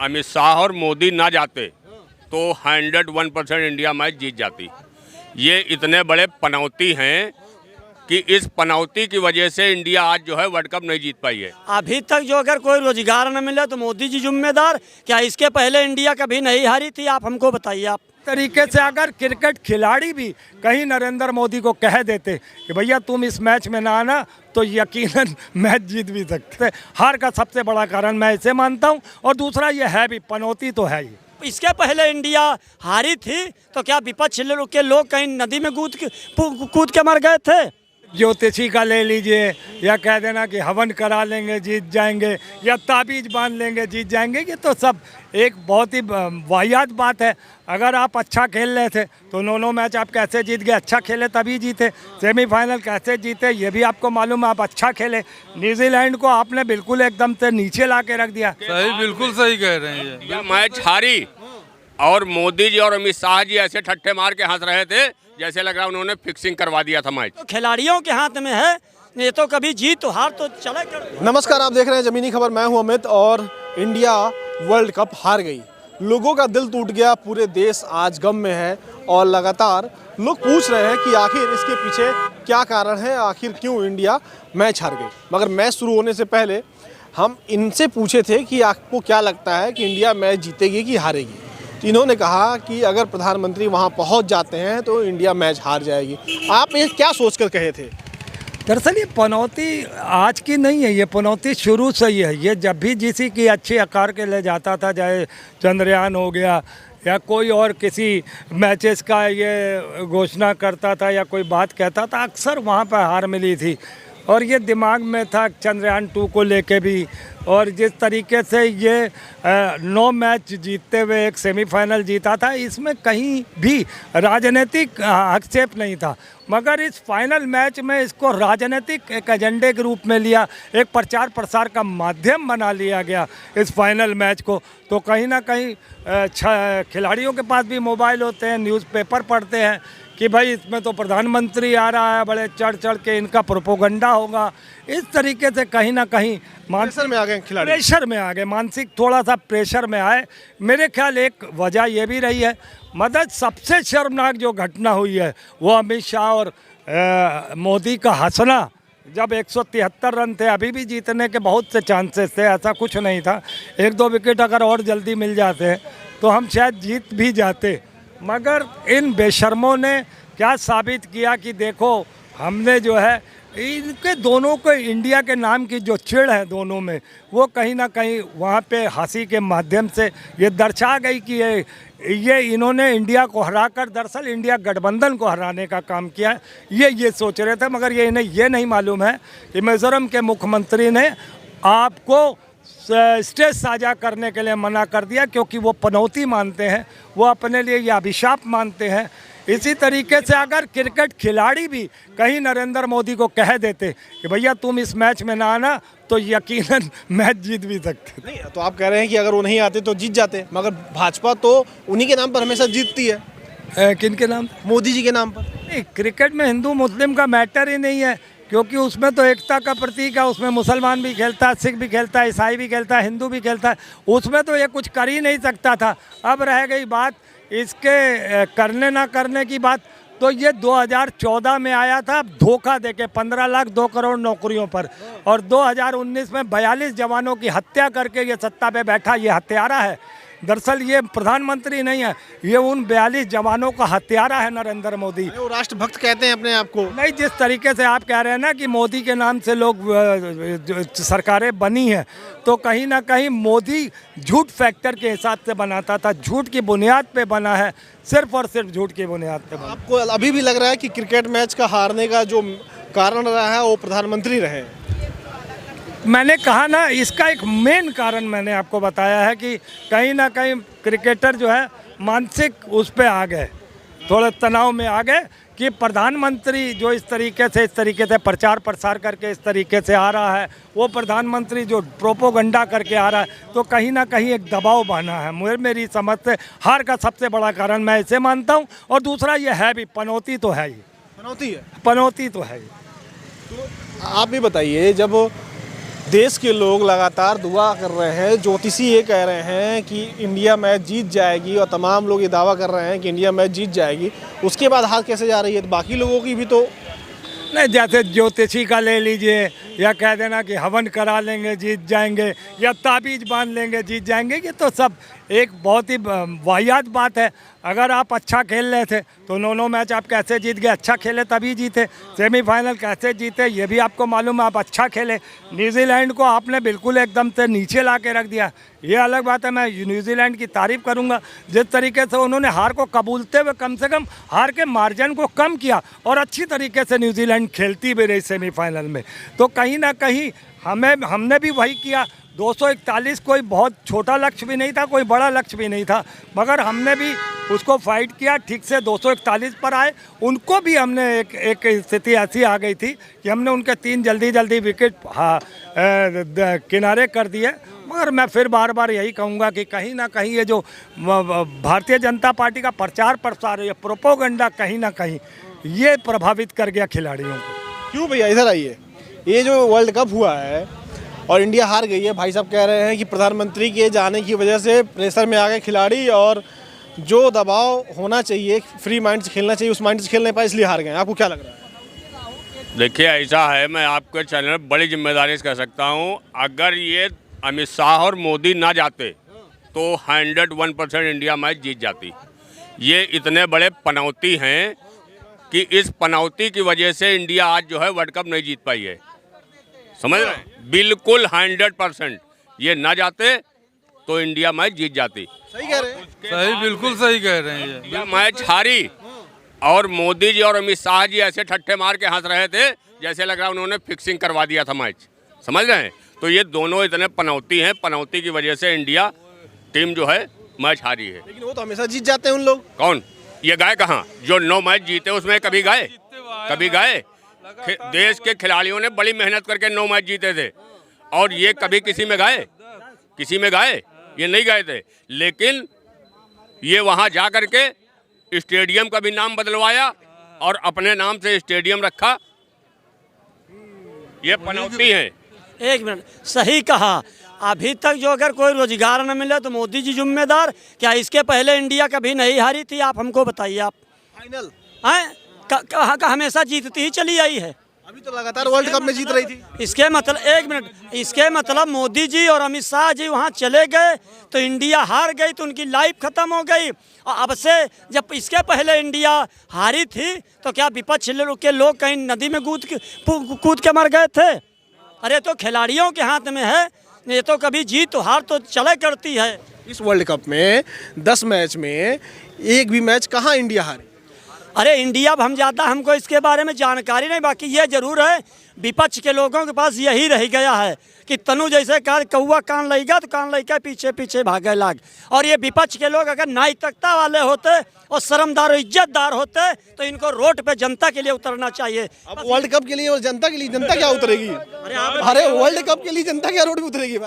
अमित शाह और मोदी ना जाते तो 101% इंडिया मैच जीत जाती। ये इतने बड़े पनौती हैं कि इस पनौती की वजह से इंडिया आज जो है वर्ल्ड कप नहीं जीत पाई है। अभी तक जो अगर कोई रोजगार न मिले तो मोदी जी जिम्मेदार, क्या इसके पहले इंडिया कभी नहीं हारी थी? आप हमको बताइए। आप तरीके से अगर क्रिकेट खिलाड़ी भी कहीं नरेंद्र मोदी को कह देते कि भैया तुम इस मैच में ना आना, तो यकीनन मैच जीत भी सकते। हार का सबसे बड़ा कारण मैं इसे मानता हूं, और दूसरा ये है भी पनौती तो है ही। इसके पहले इंडिया हारी थी तो क्या विपक्ष के लोग कहीं नदी में कूद के मर गए थे? ज्योतिषी का ले लीजिए, या कह देना कि हवन करा लेंगे जीत जाएंगे, या ताबीज बांध लेंगे जीत जाएंगे, ये तो सब एक बहुत ही वाहियात बात है। अगर आप अच्छा खेल रहे थे तो 9 मैच आप कैसे जीत गए? अच्छा खेले तभी जीते। सेमीफाइनल कैसे जीते ये भी आपको मालूम है। आप अच्छा खेले, न्यूजीलैंड को आपने बिल्कुल एकदम से नीचे ला के रख दिया। सही, बिल्कुल सही कह रहे हैं। ये मैच हारी और मोदी जी और अमित शाह जी ऐसे ठट्ठे मार के हंस रहे थे जैसे लग रहा है उन्होंने फिक्सिंग करवा दिया था मैच। तो खिलाड़ियों के हाथ में है, ये तो कभी जीत तो हार तो चला कर। नमस्कार, आप देख रहे हैं ज़मीनी खबर। मैं हूं अमित। और इंडिया वर्ल्ड कप हार गई, लोगों का दिल टूट गया, पूरे देश आज गम में है और लगातार लोग पूछ रहे हैं कि आखिर इसके पीछे क्या कारण है, आखिर क्यों इंडिया मैच हार गई। मगर मैच शुरू होने से पहले हम इनसे पूछे थे कि आपको क्या लगता है कि इंडिया मैच जीतेगी कि हारेगी। तो इन्होंने कहा कि अगर प्रधानमंत्री वहां पहुंच जाते हैं तो इंडिया मैच हार जाएगी। आप ये क्या सोचकर कहे थे? दरअसल ये पनौती आज की नहीं है, ये पनौती शुरू से ही है। ये जब भी किसी की अच्छी आकार के ले जाता था, चाहे चंद्रयान हो गया या कोई और किसी मैचेस का ये घोषणा करता था या कोई बात कहता था, अक्सर वहाँ पर हार मिली थी। और ये दिमाग में था चंद्रयान 2 को लेके भी। और जिस तरीके से ये 9 मैच जीतते हुए एक सेमीफाइनल जीता था, इसमें कहीं भी राजनीतिक हस्तक्षेप नहीं था। मगर इस फाइनल मैच में इसको राजनीतिक एक एजेंडे के रूप में लिया, एक प्रचार प्रसार का माध्यम बना लिया गया इस फाइनल मैच को। तो कहीं ना कहीं खिलाड़ियों के पास भी मोबाइल होते हैं, न्यूज़पेपर पढ़ते हैं कि भाई इसमें तो प्रधानमंत्री आ रहा है, बड़े चढ़ के इनका प्रोपोगंडा होगा। इस तरीके से कहीं ना कहीं प्रेशर में आ गए खिलाड़ी, प्रेशर में आ गए, मानसिक थोड़ा सा प्रेशर में आए। मेरे ख्याल एक वजह ये भी रही है, मदद सबसे शर्मनाक जो घटना हुई है वो अमित शाह और मोदी का हंसना। जब 173 रन थे, अभी भी जीतने के बहुत से चांसेस थे, ऐसा कुछ नहीं था। 1-2 विकेट अगर और जल्दी मिल जाते तो हम शायद जीत भी जाते। मगर इन बेशर्मों ने क्या साबित किया कि देखो हमने जो है इनके दोनों को इंडिया के नाम की जो चिढ़ है दोनों में, वो कहीं ना कहीं वहाँ पे हंसी के माध्यम से ये दर्शा गई कि ये इन्होंने इंडिया को हराकर दरअसल इंडिया गठबंधन को हराने का काम किया है, ये सोच रहे थे। मगर ये इन्हें ये नहीं मालूम है कि मिजोरम के मुख्यमंत्री ने आपको स्टेज साझा करने के लिए मना कर दिया, क्योंकि वो पनौती मानते हैं, वो अपने लिए ये अभिशाप मानते हैं। इसी तरीके से अगर क्रिकेट खिलाड़ी भी कहीं नरेंद्र मोदी को कह देते कि भैया तुम इस मैच में ना आना, तो यकीनन मैच जीत भी सकते। नहीं तो आप कह रहे हैं कि अगर वो नहीं आते तो जीत जाते, मगर भाजपा तो उन्हीं के नाम पर हमेशा जीतती है। किन के नाम? मोदी जी के नाम पर। नहीं, क्रिकेट में हिंदू मुस्लिम का मैटर ही नहीं है, क्योंकि उसमें तो एकता का प्रतीक है। उसमें मुसलमान भी खेलता है, सिख भी खेलता है, ईसाई भी खेलता है, हिंदू भी खेलता है। उसमें तो ये कुछ कर ही नहीं सकता था। अब रह गई बात इसके करने ना करने की बात, तो ये 2014 में आया था धोखा देके 15 लाख 2 करोड़ नौकरियों पर, और 2019 में 42 जवानों की हत्या करके ये सत्ता पे बैठा। ये हत्यारा है। दरअसल ये प्रधानमंत्री नहीं है, ये उन 42 जवानों का हत्यारा है नरेंद्र मोदी। वो राष्ट्रभक्त कहते हैं अपने आप को। नहीं, जिस तरीके से आप कह रहे हैं ना कि मोदी के नाम से लोग सरकारें बनी हैं, तो कहीं ना कहीं मोदी झूठ फैक्टर के हिसाब से बनाता था, झूठ की बुनियाद पे बना है, सिर्फ और सिर्फ झूठ की बुनियाद पे बना। आपको अभी भी लग रहा है कि क्रिकेट मैच का हारने का जो कारण रहा है वो प्रधानमंत्री रहे? मैंने कहा ना, इसका एक मेन कारण मैंने आपको बताया है कि कहीं ना कहीं क्रिकेटर जो है मानसिक उस पे आ गए, थोड़े तनाव में आ गए कि प्रधानमंत्री जो इस तरीके से प्रचार प्रसार करके इस तरीके से आ रहा है, वो प्रधानमंत्री जो प्रोपोगंडा करके आ रहा है, तो कहीं ना कहीं एक दबाव बना है। मेरी समझ से हार का सबसे बड़ा कारण मैं इसे मानता हूँ। और दूसरा ये है भी, पनौती तो है ही। पनौती है, पनौती तो है ही। तो आप भी बताइए, जब देश के लोग लगातार दुआ कर रहे हैं, ज्योतिषी ये कह रहे हैं कि इंडिया मैच जीत जाएगी और तमाम लोग ये दावा कर रहे हैं कि इंडिया मैच जीत जाएगी। उसके बाद हाथ कैसे जा रही है, तो बाकी लोगों की भी तो नहीं, जैसे ज्योतिषी का ले लीजिए, या कह देना कि हवन करा लेंगे जीत जाएंगे, या ताबीज बांध लेंगे जीत जाएंगे, ये तो सब एक बहुत ही वाहियात बात है। अगर आप अच्छा खेल रहे थे तो 9 मैच आप कैसे जीत गए? अच्छा खेले तभी जीते। सेमीफाइनल कैसे जीते ये भी आपको मालूम है, आप अच्छा खेले। न्यूजीलैंड को आपने बिल्कुल एकदम से नीचे ला के रख दिया, ये अलग बात है। मैं न्यूजीलैंड की तारीफ़ करूंगा, जिस तरीके से उन्होंने हार को कबूलते हुए कम से कम हार के मार्जिन को कम किया और अच्छी तरीके से न्यूजीलैंड खेलती भी रही सेमीफाइनल में। तो कहीं ना कहीं हमने भी वही किया। 241 कोई बहुत छोटा लक्ष्य भी नहीं था, कोई बड़ा लक्ष्य भी नहीं था, मगर हमने भी उसको फाइट किया, ठीक से 241 पर आए। उनको भी हमने एक स्थिति ऐसी आ गई थी कि हमने उनके 3 जल्दी विकेट किनारे कर दिए। मगर मैं फिर बार बार यही कहूँगा कि कहीं ना कहीं ये जो भारतीय जनता पार्टी का प्रचार प्रसार, ये प्रोपोगंडा कहीं ना कहीं ये प्रभावित कर गया खिलाड़ियों को। क्यों भैया, इधर आइए। ये जो वर्ल्ड कप हुआ है और इंडिया हार गई है, भाई साहब कह रहे हैं कि प्रधानमंत्री के जाने की वजह से प्रेशर में आ गए खिलाड़ी और जो दबाव होना चाहिए, फ्री माइंड से खेलना चाहिए, उस माइंड से खेल नहीं पाए, इसलिए हार गए। आपको क्या लग रहा है? देखिए, ऐसा है, मैं आपके चैनल में बड़ी जिम्मेदारी से कह सकता हूँ, अगर ये अमित शाह और मोदी ना जाते तो 101% इंडिया मैच जीत जाती। ये इतने बड़े पनौती हैं कि इस पनौती की वजह से इंडिया आज जो है वर्ल्ड कप नहीं जीत पाई है। समझ रहे हैं? बिल्कुल 100%। ये ना जाते तो इंडिया मैच जीत जाती। सही कह रहे हैं। सही, बिल्कुल सही कह रहे हैं ये। इंडिया मैच हारी और मोदी जी और अमित शाह जी ऐसे ठट्ठे मार के हंस रहे थे जैसे लग रहा उन्होंने फिक्सिंग करवा दिया था मैच। समझ रहे हैं? तो ये दोनों इतने पनौती हैं, पनौती की वजह से इंडिया टीम जो है मैच हारी है। लेकिन वो तो हमेशा जीत जाते हैं उन लोग। कौन? ये गए कहाँ? जो 9 मैच जीते उसमें कभी गए? कभी गए? देश के खिलाड़ियों ने बड़ी मेहनत करके 9 मैच जीते थे और ये कभी किसी में गए? किसी में गए? ये नहीं गए थे। लेकिन ये वहाँ जा करके स्टेडियम का भी नाम बदलवाया और अपने नाम से स्टेडियम रखा। ये पनौती है। एक मिनट, सही कहा। अभी तक जो अगर कोई रोजगार न मिले तो मोदी जी जिम्मेदार। क्या इसके पहले इंडिया कभी नहीं हारी थी? आप हमको बताइए। आप फाइनल हैं कहाँ का हमेशा जीतती ही चली आई है। अभी तो लगातार वर्ल्ड कप में जीत रही थी। इसके मतलब, एक मिनट, इसके मतलब मोदी जी और अमित शाह जी वहाँ चले गए तो इंडिया हार गई, तो उनकी लाइफ खत्म हो गई। और अब से, जब इसके पहले इंडिया हारी थी तो क्या विपक्ष के लोग कहीं नदी में कूद के मर गए थे? अरे तो खिलाड़ियों के हाथ में है, ये तो कभी जीत तो हार तो चले करती है। इस वर्ल्ड कप में 10 मैच में एक भी मैच कहाँ इंडिया हारी? अरे इंडिया, अब हम ज़्यादा, हमको इसके बारे में जानकारी नहीं। बाकी ये जरूर है, विपक्ष के लोगों के पास यही रह गया है कि तनु जैसे कौवा कान लगेगा तो कान लगा पीछे पीछे भागे लाग। और ये विपक्ष के लोग अगर नैतिकता वाले होते और शर्मदार और इज्जतदार होते तो इनको रोड पे जनता के लिए उतरना चाहिए। अब वर्ल्ड कप के लिए और जनता के लिए जनता क्या उतरेगी? अरे वर्ल्ड कप के लिए जनता क्या रोड पे उतरेगी?